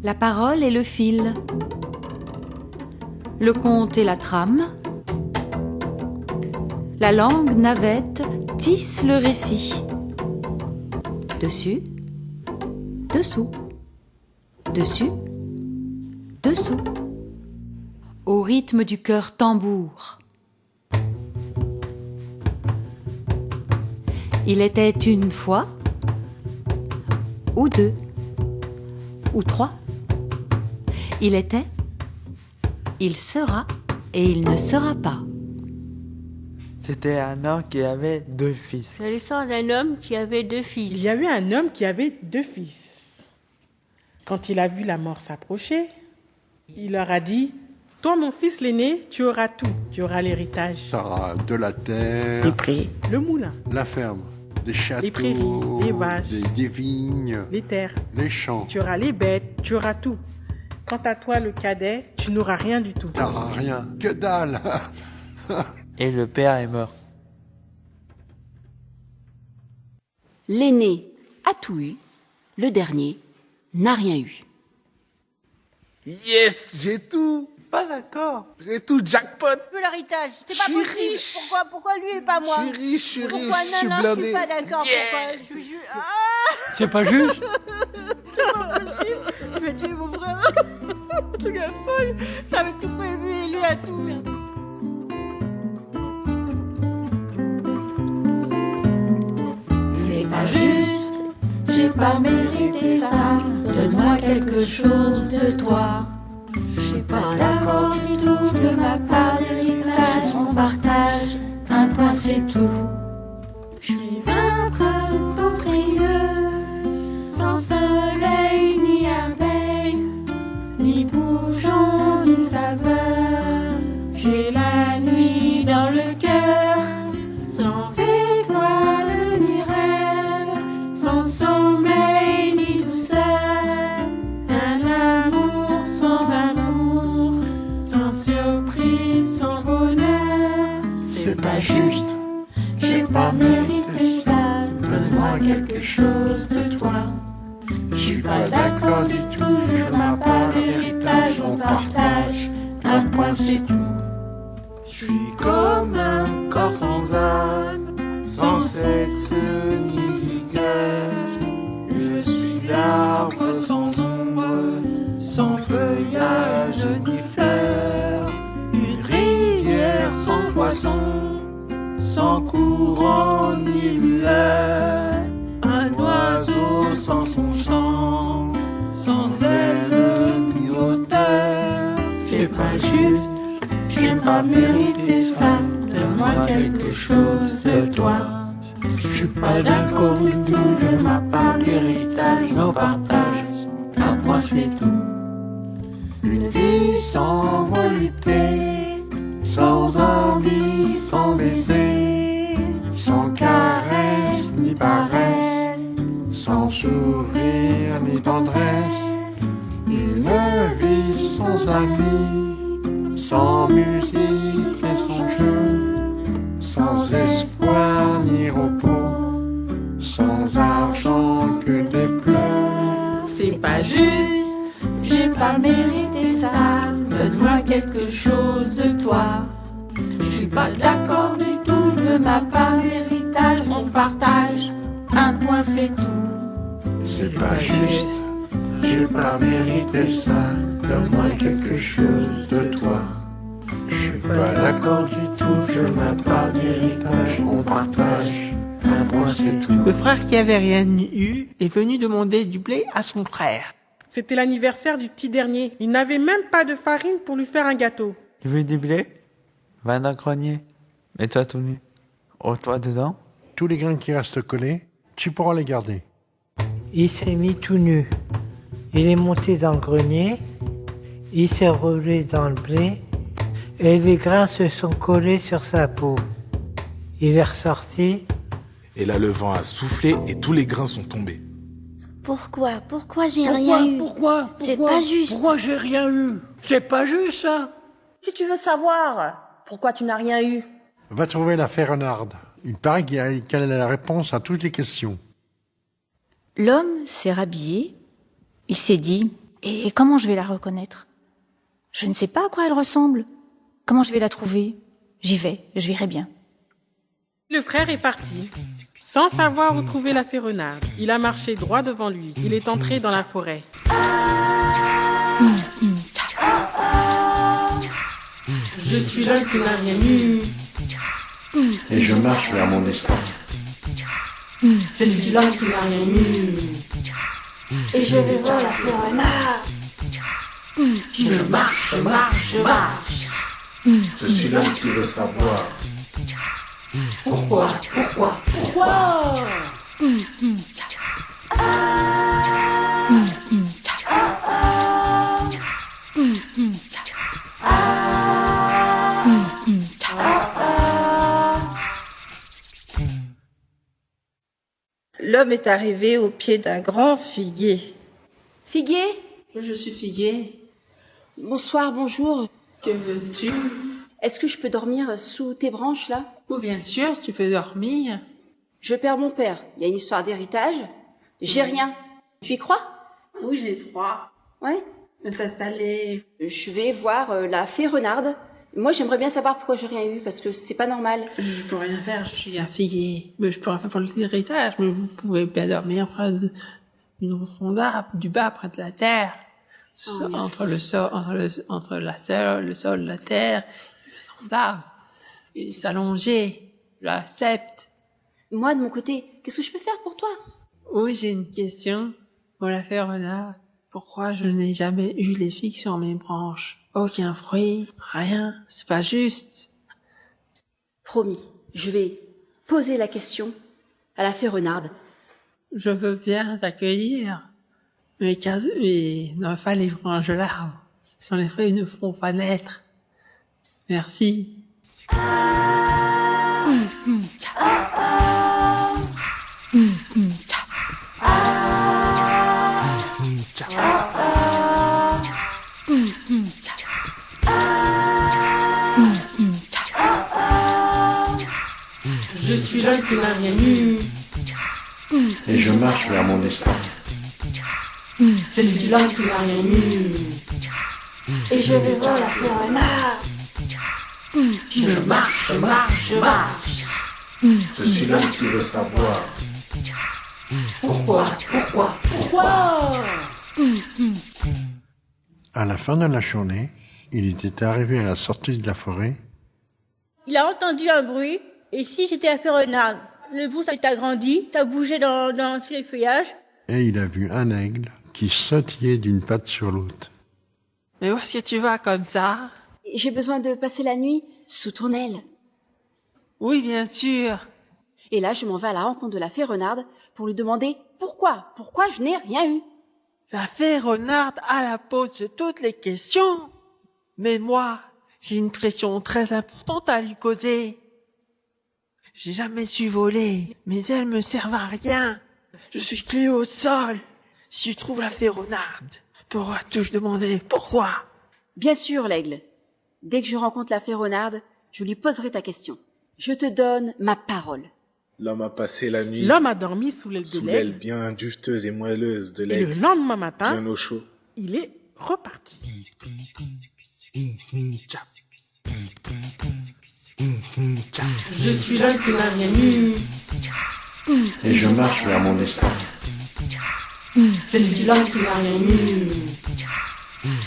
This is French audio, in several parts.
La parole est le fil. Le conte est la trame. La langue navette tisse le récit. Dessus, dessous, dessus, dessous. Au rythme du cœur tambour. Il était une fois, ou deux, ou trois. Il était, il sera et il ne sera pas. C'était un homme qui avait 2 fils. C'est l'histoire d'un homme qui avait 2 fils. Il y a eu un homme qui avait 2 fils. Quand il a vu la mort s'approcher, il leur a dit: toi, mon fils l'aîné, tu auras tout. Tu auras l'héritage. Tu auras de la terre, Les prés, le moulin, la ferme, des châteaux, les prairies, les vaches, des vignes, les terres. les champs. Tu auras les bêtes, tu auras tout. Quant à toi, le cadet, tu n'auras rien du tout. T'auras rien, que dalle. Et le père est mort. L'aîné a tout eu, le dernier n'a rien eu. Yes, j'ai tout. Pas d'accord. J'ai tout, jackpot. Je veux l'héritage, c'est Je pas suis possible. riche. Pourquoi lui et pas moi? Je suis riche, je suis Pourquoi riche, non, je suis non, blindé. je suis pas d'accord. Yeah. Pourquoi C'est pas juste. Je vais tuer mon frère. Je suis folle. J'avais tout prévu et lui a tout. C'est pas juste, j'ai pas mérité ça. Donne-moi quelque chose de toi. Je suis pas d'accord du tout de ma part d'héritage. On partage, un point c'est tout. Je suis un printemps frileux, sans soleil ni abeille, ni bourgeon ni saveur. J'ai la nuit dans le cœur, sans étoiles ni rêve, sans sommeil ni douceur. Un amour sans amour, sans surprise, sans bonheur. C'est pas juste, J'ai pas mérité ça, donne-moi quelque chose de toi. Je suis pas d'accord du tout, je veux ma part d'héritage, on partage, un point c'est tout. Je suis comme un corps sans âme, sans sexe ni vigueur. Je suis l'arbre sans ombre, sans feuillage ni fleurs. Une rivière sans poisson, sans courant ni lueur. Un oiseau sans son chant, sans aile ni hauteur. C'est pas juste, j'ai pas mérité ça, donne-moi quelque chose de toi. Je suis pas d'accord du tout, je veux ma part d'héritage, on partage, un point c'est tout. une vie sans volupté, sans envie, sans baiser, sans caresse ni paresse, sans sourire ni tendresse. Une vie sans amis, sans musique et sans jeu, sans espoir ni repos, sans argent que des pleurs. C'est pas juste, j'ai pas mérité ça, donne-moi quelque chose de toi. Je suis pas d'accord du tout, je veux ma part d'héritage, on partage, un point c'est tout. C'est pas juste, j'ai pas mérité ça, donne-moi quelque chose de toi. Je suis pas d'accord du tout, je ma part d'héritage, on partage, un point c'est tout. Le frère qui avait rien eu est venu demander du blé à son frère. C'était l'anniversaire du petit dernier. Il n'avait même pas de farine pour lui faire un gâteau. Tu veux du blé? Va dans le grenier. Mets-toi tout nu. Ose-toi dedans. Tous les grains qui restent collés, tu pourras les garder. Il s'est mis tout nu. Il est monté dans le grenier. Il s'est roulé dans le blé. Et les grains se sont collés sur sa peau. Il est ressorti. Et là, le vent a soufflé et tous les grains sont tombés. Pourquoi j'ai rien eu? C'est pas juste. Pourquoi j'ai rien eu? C'est pas juste, ça. Si tu veux savoir pourquoi tu n'as rien eu, Va trouver la Renarde. Il paraît qu'elle a la réponse à toutes les questions. L'homme s'est rhabillé. Il s'est dit: Et comment je vais la reconnaître? Je ne sais pas à quoi elle ressemble. Comment je vais la trouver? J'y vais, je verrai bien. Le frère est parti, sans savoir où trouver la fée renarde. Il a marché droit devant lui. Il est entré dans la forêt. Je suis l'homme qui n'a rien eu. Et je marche vers mon destin. Je suis l'homme qui n'a rien eu. Et je vais voir la fée renarde. Je marche, je marche, je marche. Je suis l'homme qui veut savoir. Pourquoi? L'homme est arrivé au pied d'un grand figuier. Figuier? Je suis figuier. Bonsoir, bonjour. Que veux-tu? Est-ce que je peux dormir sous tes branches, là? Oui, bien sûr, tu peux dormir. Je perds mon père. Il y a une histoire d'héritage. J'ai rien. Tu y crois? Oui, j'ai 3. Ouais. De t'installer. Je vais voir la fée renarde. Moi, j'aimerais bien savoir pourquoi j'ai rien eu, parce que c'est pas normal. Je peux rien faire, je suis un figuier. Mais je peux rien faire pour l'héritage, mais vous pouvez bien dormir près d'une ronde d'arbre, du bas, près de la terre. Entre le sol, entre le sol, la terre, une ronde d'arbre. Et s'allonger. Je l'accepte. Moi, de mon côté, qu'est-ce que je peux faire pour toi? Oui, j'ai une question pour la fée renarde. Pourquoi je n'ai jamais eu les figues sur mes branches? Aucun fruit, rien, c'est pas juste. Promis, je vais poser la question à la fée renarde. Je veux bien t'accueillir, mais non pas les branches de l'arbre. Sans les fruits ne feront pas naître. Merci. Je suis l'homme qui n'a rien eu. Et je marche vers mon destin. Je suis l'homme qui n'a rien eu. Et je vais voir la fée renarde. Je marche, je marche, je marche. Je suis l'homme qui veut savoir. Pourquoi? À la fin de la journée, il était arrivé à la sortie de la forêt. Il a entendu un bruit, et si j'étais la fée renarde, le bout s'est agrandi, ça bougeait sur les feuillages. Et il a vu un aigle qui sautillait d'une patte sur l'autre. Mais où est-ce que tu vas comme ça? J'ai besoin de passer la nuit sous ton aile. Oui, bien sûr. Et là, je m'en vais à la rencontre de la fée renarde pour lui demander pourquoi je n'ai rien eu. La fée renarde a la pose de toutes les questions. Mais moi, j'ai une question très importante à lui causer. J'ai jamais su voler, mes ailes me servent à rien. Je suis cloué au sol. Si tu trouves la fée renarde, pourras-tu demander pourquoi? Bien sûr, l'aigle. Dès que je rencontre la fée renarde, je lui poserai ta question. Je te donne ma parole. L'homme a passé la nuit. L'homme a dormi sous l'aile de sous l'aile l'aigle. bien duveteuse et moelleuse de Et l'aigle. le lendemain matin, Bien au chaud. il est reparti. Je suis l'homme qui n'a rien eu. Et je marche vers mon destin. Je suis l'homme qui n'a rien eu.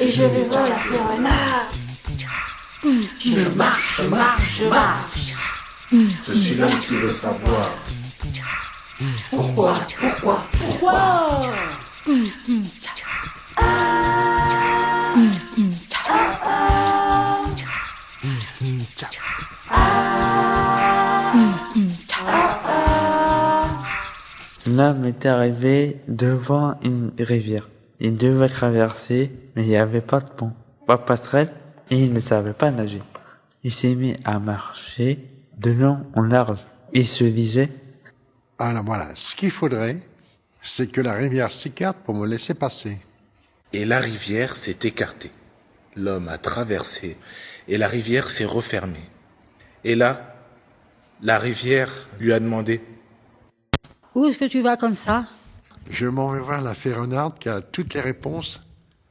Et je vais voir la fée renarde. Je marche, je marche, je marche. Je suis l'homme qui veut savoir. Pourquoi? L'homme était arrivé devant une rivière. Il devait traverser, mais il n'y avait pas de pont, pas de passerelle, et il ne savait pas nager. Il s'est mis à marcher de long en large. Il se disait: Alors voilà, ce qu'il faudrait, c'est que la rivière s'écarte pour me laisser passer. Et la rivière s'est écartée. L'homme a traversé et la rivière s'est refermée. Et là, la rivière lui a demandé: Où est-ce que tu vas comme ça? Je m'en vais voir la fée renarde qui a toutes les réponses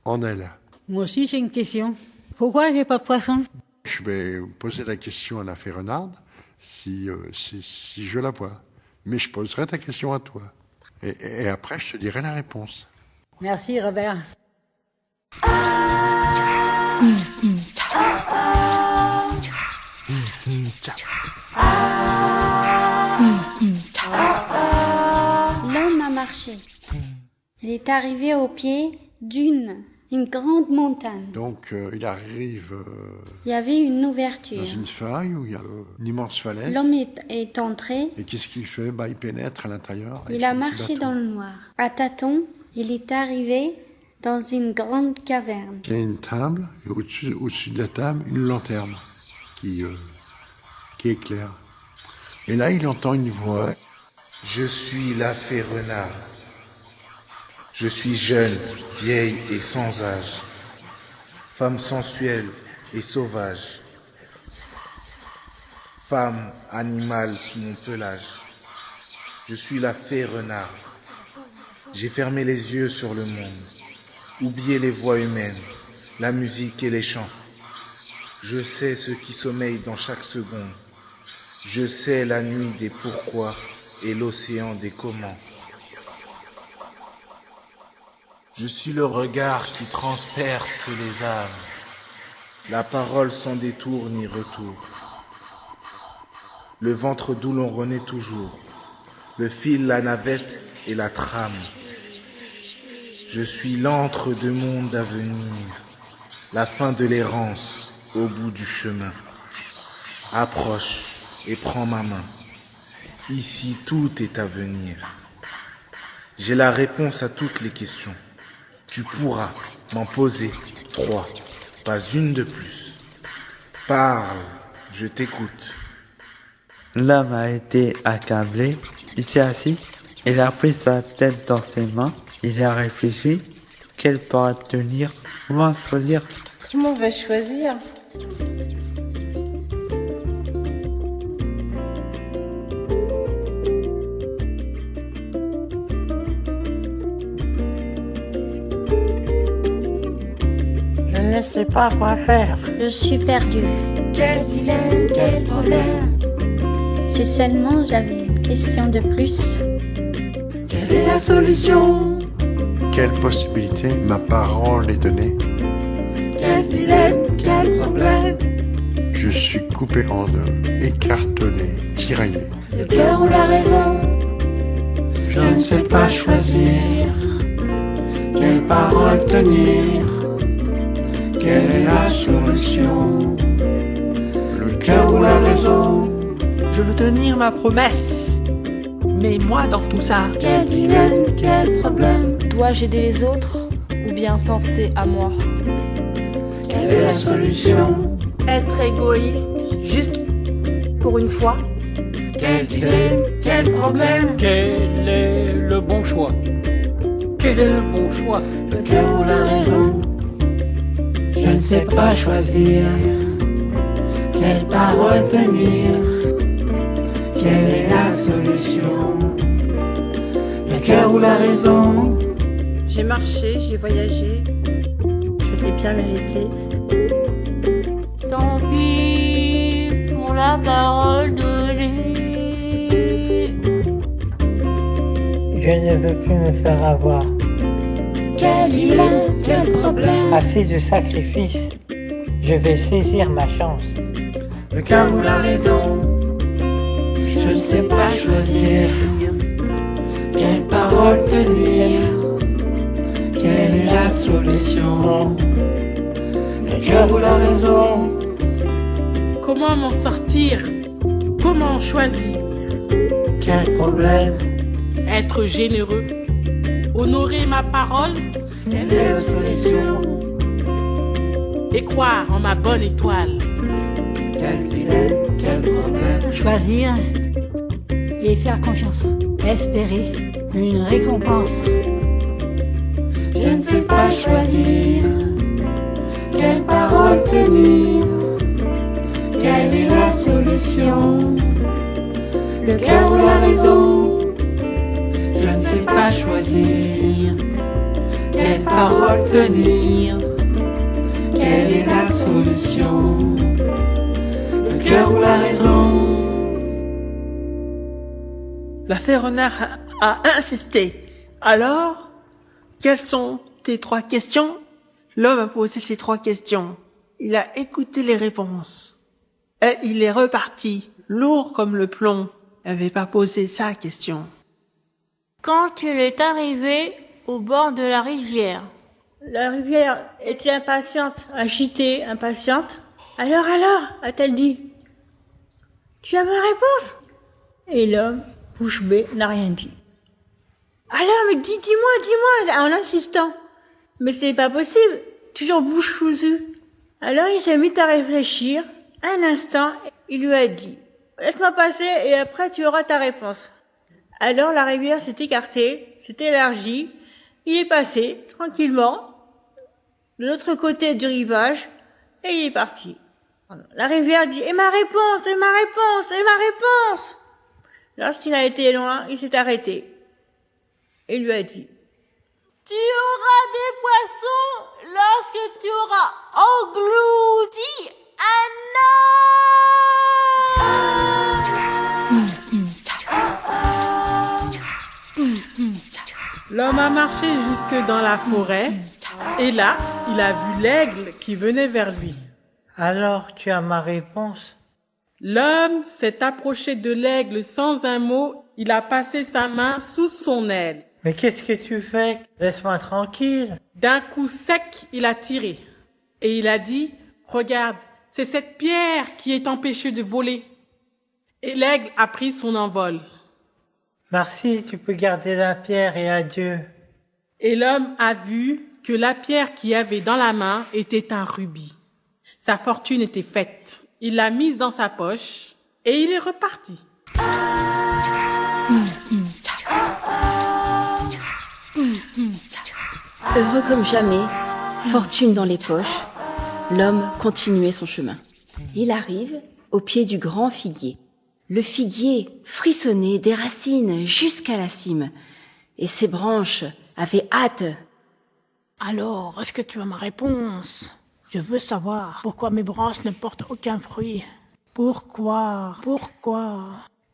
en elle. Moi aussi, j'ai une question. Pourquoi j'ai pas de poisson? Je vais poser la question à la fée renarde si je la vois. Mais je poserai ta question à toi. Et après, je te dirai la réponse. Merci, Robert. L'homme a marché. Il est arrivé au pied d'une grande montagne. Donc, il arrive Il y avait une ouverture. dans une faille où il y a une immense falaise. L'homme est entré. Et qu'est-ce qu'il fait? Il pénètre à l'intérieur. avec Il a son petit marché bâton. dans le noir. À tâtons, il est arrivé dans une grande caverne. Il y a une table, et au-dessus de la table, une lanterne qui éclaire. Et là, il entend une voix. Je suis la fée renard. Je suis jeune, vieille et sans âge. Femme sensuelle et sauvage. Femme, animal sous mon pelage. Je suis la fée renard. J'ai fermé les yeux sur le monde. Oublié les voix humaines, la musique et les chants. Je sais ce qui sommeille dans chaque seconde. Je sais la nuit des pourquoi et l'océan des comment. Je suis le regard qui transperce les âmes. La parole sans détour ni retour. Le ventre d'où l'on renaît toujours. Le fil, la navette et la trame. Je suis l'antre-deux mondes à venir. La fin de l'errance au bout du chemin. Approche et prends ma main. Ici, tout est à venir. J'ai la réponse à toutes les questions. Tu pourras m'en poser 3, pas une de plus. Parle, je t'écoute. L'homme a été accablé, il s'est assis, il a pris sa tête dans ses mains, il a réfléchi, quelle pourra tenir, comment choisir. Comment on va choisir? Je ne sais pas quoi faire. Je suis perdue. Quel dilemme, quel problème. Si seulement j'avais une question de plus. Quelle est la solution? Quelle possibilité ma parole est donnée? Quel dilemme, quel problème. Je suis coupé en deux, écartelé, tiraillé. Le cœur ou la raison? Je ne sais pas choisir. Quelle parole tenir? Quelle est la solution? Le cœur ou la raison? Je veux tenir ma promesse. Mais moi, dans tout ça... Quel dilemme, quel problème. Dois-je aider les autres ou bien penser à moi? Quelle est la solution? Être égoïste, juste pour une fois. Quel dilemme, quel problème. Quel est le bon choix? Quel est le bon choix? Le cœur ou la raison? Je ne sais pas choisir. Quelle parole tenir? Quelle est la solution? Le cœur ou la raison? J'ai marché, j'ai voyagé. Je l'ai bien mérité. Tant pis pour la parole donnée. Je ne veux plus me faire avoir. Quel dilemme, quel problème. Assez de sacrifices. Je vais saisir ma chance. Le cœur ou la raison? Je ne sais pas choisir. Quelle parole tenir? Quelle est la solution? Le cœur ou la raison? Comment m'en sortir? Comment choisir? Quel problème? Être généreux. Honorer ma parole. Quelle est la solution? Et croire en ma bonne étoile. Quel dilemme, quel problème. Choisir et faire confiance. Espérer une récompense. Je ne sais pas choisir. Quelle parole tenir? Quelle est la solution? Le cœur ou la raison? Je ne sais pas choisir. Quelle parole tenir? Quelle est la solution? Le cœur ou la raison? La fée renard a insisté. Alors, quelles sont tes 3 questions? L'homme a posé ses 3 questions. Il a écouté les réponses. Et il est reparti, lourd comme le plomb. Il n'avait pas posé sa question. Quand il est arrivé au bord de la rivière était impatiente, agitée, impatiente. Alors, a-t-elle dit, tu as ma réponse? Et l'homme, bouche bée, n'a rien dit. Alors, mais dis-moi, en insistant. Mais c'est pas possible, toujours bouche cousue. Alors il s'est mis à réfléchir. Un instant, il lui a dit, laisse-moi passer et après tu auras ta réponse. Alors la rivière s'est écartée, s'est élargie. Il est passé tranquillement de l'autre côté du rivage et il est parti. La rivière dit, et ma réponse? Lorsqu'il a été loin, il s'est arrêté et lui a dit, tu auras des poissons lorsque tu auras englouti un homme. L'homme a marché jusque dans la forêt et là, il a vu l'aigle qui venait vers lui. Alors, tu as ma réponse? L'homme s'est approché de l'aigle sans un mot. Il a passé sa main sous son aile. Mais qu'est-ce que tu fais? Laisse-moi tranquille. D'un coup sec, il a tiré. Et il a dit, regarde, c'est cette pierre qui est empêchée de voler. Et l'aigle a pris son envol. Merci, tu peux garder la pierre et adieu. Et l'homme a vu que la pierre qu'il avait dans la main était un rubis. Sa fortune était faite. Il l'a mise dans sa poche et il est reparti. Heureux comme jamais, fortune dans les poches, l'homme continuait son chemin. Il arrive au pied du grand figuier. Le figuier frissonnait des racines jusqu'à la cime, et ses branches avaient hâte. Alors, est-ce que tu as ma réponse? Je veux savoir pourquoi mes branches ne portent aucun fruit. Pourquoi?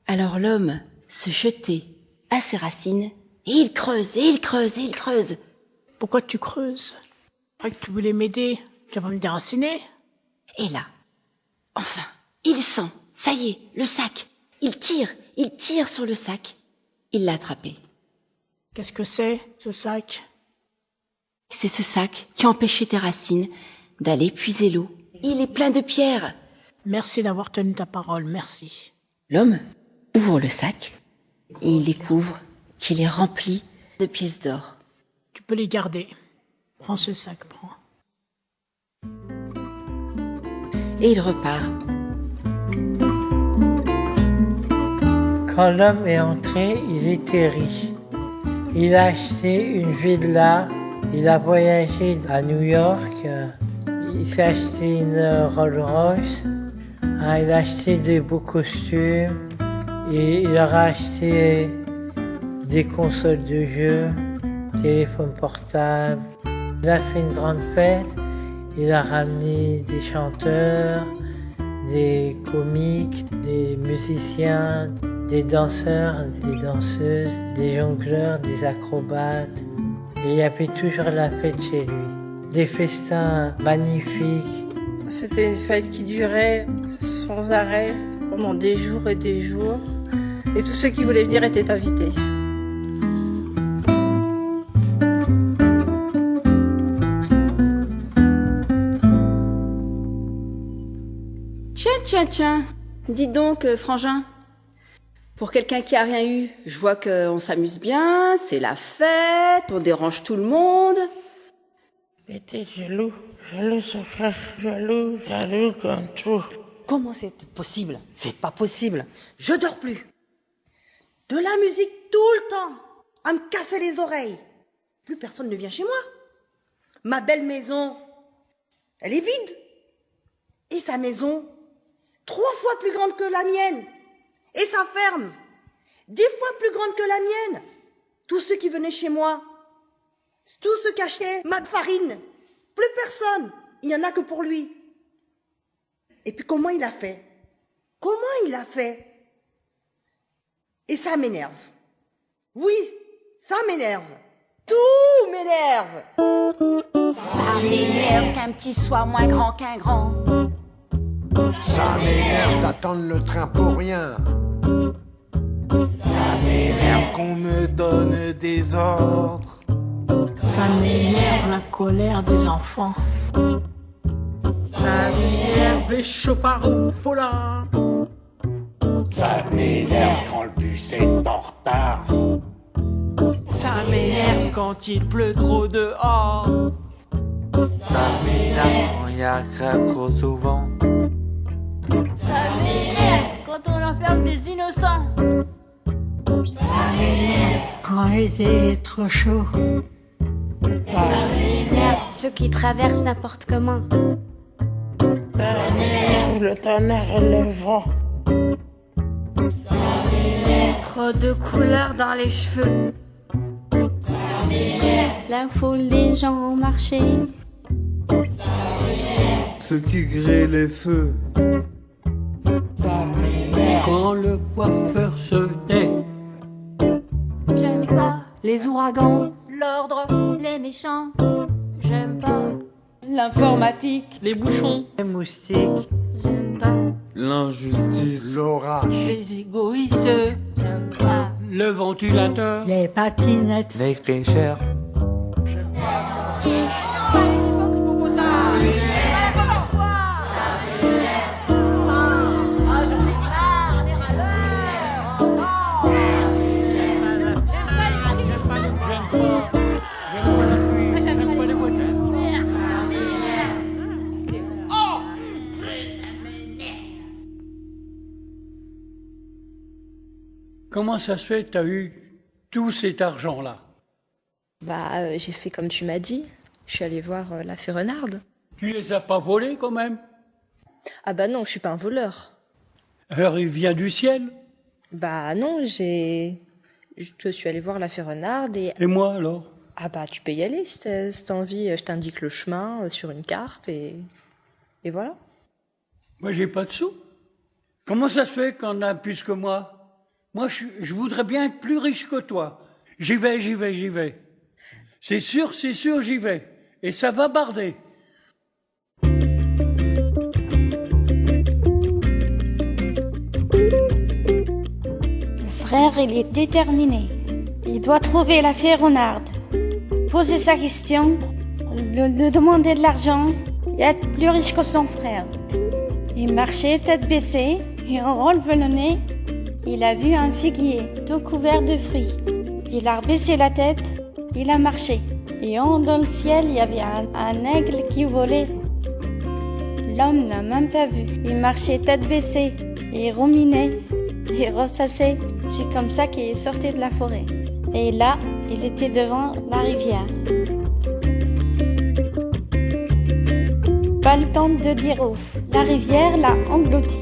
Alors l'homme se jetait à ses racines, et il creuse, et il creuse, et il creuse. Pourquoi tu creuses? Je croyais que tu voulais m'aider. Tu vas me déraciner? Et là, enfin, il sent, ça y est, le sac. Il tire sur le sac. Il l'a attrapé. Qu'est-ce que c'est, ce sac? C'est ce sac qui empêchait tes racines d'aller puiser l'eau. Il est plein de pierres. Merci d'avoir tenu ta parole, merci. L'homme ouvre le sac et il découvre qu'il est rempli de pièces d'or. Tu peux les garder. Prends ce sac, prends. Et il repart. Quand l'homme est entré, il était riche. Il a acheté une villa, il a voyagé à New York, il s'est acheté une Rolls-Royce, il a acheté des beaux costumes, et il aura acheté des consoles de jeux, téléphones portables. Il a fait une grande fête, il a ramené des chanteurs, des comiques, des musiciens, des danseurs, des danseuses, des jongleurs, des acrobates. Et il y avait toujours la fête chez lui. Des festins magnifiques. C'était une fête qui durait sans arrêt pendant des jours et des jours. Et tous ceux qui voulaient venir étaient invités. Tiens, dites donc, frangin. Pour quelqu'un qui a rien eu, je vois qu'on s'amuse bien, c'est la fête, on dérange tout le monde. Il était jaloux, son frère, jaloux comme tout. Comment c'est possible? C'est pas possible. Je dors plus. De la musique tout le temps, à me casser les oreilles. Plus personne ne vient chez moi. Ma belle maison, elle est vide. Et sa maison, 3 fois plus grande que la mienne. Et sa ferme, 10 fois plus grande que la mienne. Tous ceux qui venaient chez moi, Tout se cachait, ma farine. Plus personne. Il n'y en a que pour lui. Et puis comment il a fait? Et ça m'énerve. Oui, ça m'énerve. Tout m'énerve. Ça m'énerve qu'un petit soit moins grand qu'un grand. Ça m'énerve d'attendre le train pour rien. Ça m'énerve qu'on me donne des ordres. Ça m'énerve la colère des enfants. Ça m'énerve les chauffards au volant. Ça m'énerve quand le bus est en retard. Ça m'énerve quand il pleut trop dehors. Ça m'énerve quand il y a gros souvent. Ça m'énerve quand on enferme des innocents. Ça m'énerve quand l'été est trop chaud. Ça m'énerve ceux qui traversent n'importe comment. Ça m'énerve le tonnerre et le vent. Trop de couleurs dans les cheveux. La foule des gens au marché. Ceux qui grillent les feux. Quand le coiffeur se tait. J'aime pas Les ouragans, l'ordre, les méchants. J'aime pas l'informatique, Les bouchons. Les moustiques. J'aime pas L'injustice. L'orage. Les égoïstes. J'aime pas Le ventilateur. Les patinettes. Les tricheurs. Comment ça se fait que tu as eu tout cet argent-là? J'ai fait comme tu m'as dit. Je suis allée voir la fée Renarde. Tu les as pas volés quand même? Ah bah non, je suis pas un voleur. Alors il vient du ciel? Bah non, je suis allée voir la fée Renarde et... Et moi alors? Ah bah tu peux y aller si t'as envie, je t'indique le chemin sur une carte et voilà. Moi j'ai pas de sous. Comment ça se fait qu'on a plus que moi? Moi je voudrais bien être plus riche que toi. J'y vais. C'est sûr, j'y vais. Et ça va barder. Le frère, il est déterminé. Il doit trouver la fée Renarde, poser sa question, lui demander de l'argent et être plus riche que son frère. Il marchait tête baissée et en relevant le nez, il a vu un figuier tout couvert de fruits. Il a rebaissé la tête, il a marché. Et dans le ciel, il y avait un aigle qui volait. L'homme n'a même pas vu. Il marchait tête baissée, et il ruminait, et ressassait. C'est comme ça qu'il sortait de la forêt. Et là, il était devant la rivière. Pas le temps de dire ouf. La rivière l'a englouti.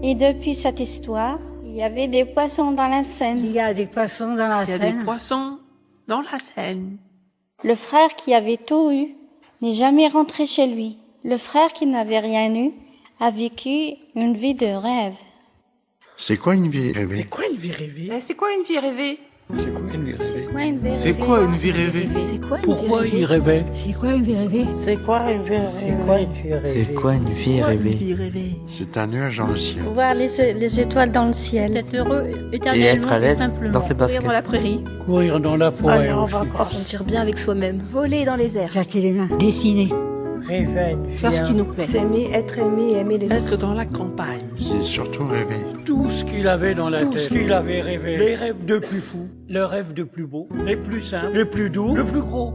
Et depuis cette histoire, il y avait des poissons dans la Seine. Il y a des poissons dans la Seine. Il y a des poissons dans la Seine. Le frère qui avait tout eu n'est jamais rentré chez lui. Le frère qui n'avait rien eu a vécu une vie de rêve. C'est quoi une vie rêvée? C'est quoi une vie rêvée? C'est quoi une vie rêvée? C'est quoi une vie rêvée? C'est quoi une vie rêvée? C'est quoi une Pourquoi vie il rêvait? C'est quoi une vie rêvée? C'est quoi une vie C'est quoi une vie rêvée? C'est quoi une vie rêvée? C'est un nuage dans le ciel. Voir les étoiles dans le ciel. Être heureux Et éternellement être à l'aise simplement. dans ses baskets. Courir dans la prairie. Courir dans la forêt aussi. Se sentir bien avec soi-même. Voler dans les airs. Claquer les mains. Dessiner. Rêver à une Faire ce qui fille. nous plaît. S'aimer, être aimé et aimer les autres. Être dans la campagne. C'est surtout rêver. Tout ce qu'il avait dans la tête, tout ce qu'il avait rêvé, les rêves de plus fous, le rêve de plus beau, les plus simples, les plus doux, le plus gros.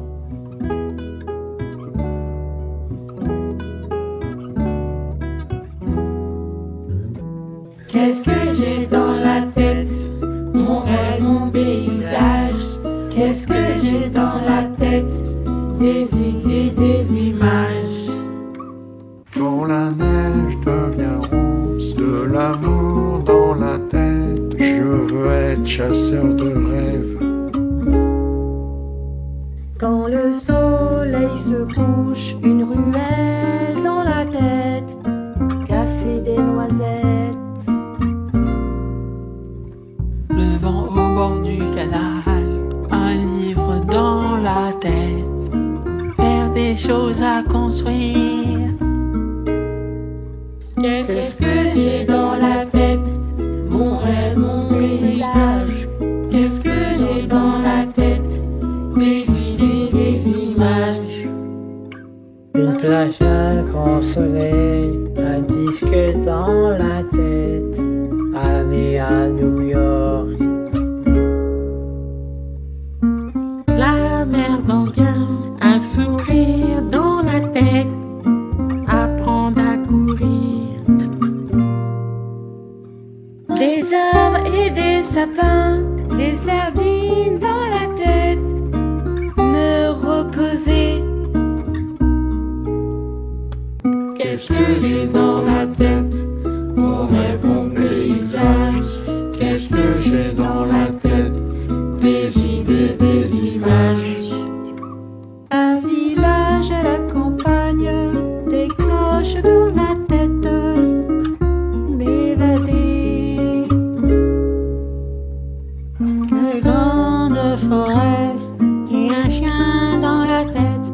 Qu'est-ce que j'ai dans la tête? Mon rêve, mon paysage. Qu'est-ce que j'ai dans la tête? Des idées, des images. Quand la neige devient rose, de l'amour dans la tête, je veux être chasseur de rêves. le soleil se couche, une ruelle dans la tête, casser des noisettes. Le vent au bord du canal, un livre dans la tête, faire des choses à construire. Qu'est-ce que j'ai dans la tête? Mon rêve, mon paysage. Qu'est-ce que j'ai dans la tête? Des idées, des images. Une plage, un grand soleil, un disque dans la tête, aller à New York. La mer dans le gain, un sourire dans la tête, apprendre à courir. Des arbres et des sapins, des sardines dans la tête, me reposer. Qu'est-ce que j'ai dans la tête? Mon rêve, mon paysage. Qu'est-ce que j'ai dans la tête? Des idées, des images. Un village à la campagne, des cloches dans la tête, m'évader. Une grande forêt et un chien dans la tête,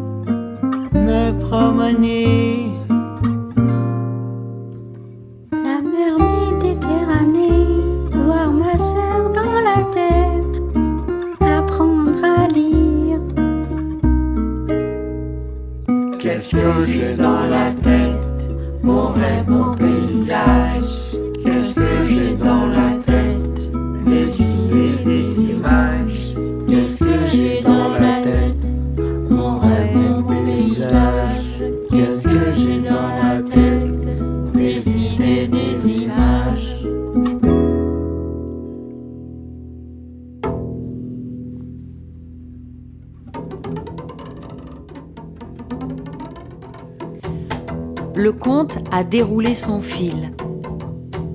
me promener. La mer Méditerranée, voir ma sœur dans la tête, apprendre à lire. Qu'est-ce que j'ai dans la tête? Mon rêve, mon paysage. Qu'est-ce que j'ai dans la tête? Des idées, des images. Qu'est-ce que j'ai dans la tête? Mon rêve, mon paysage. Qu'est-ce que j'ai dans la tête? Des idées, des images. Le conte a déroulé son fil.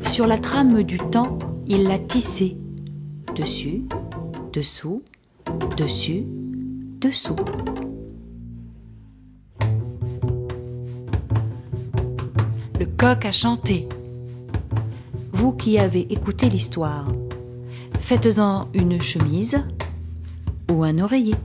Sur la trame du temps, il l'a tissé. Dessus, dessous, dessus, dessous. Le coq a chanté. Vous qui avez écouté l'histoire, faites-en une chemise ou un oreiller.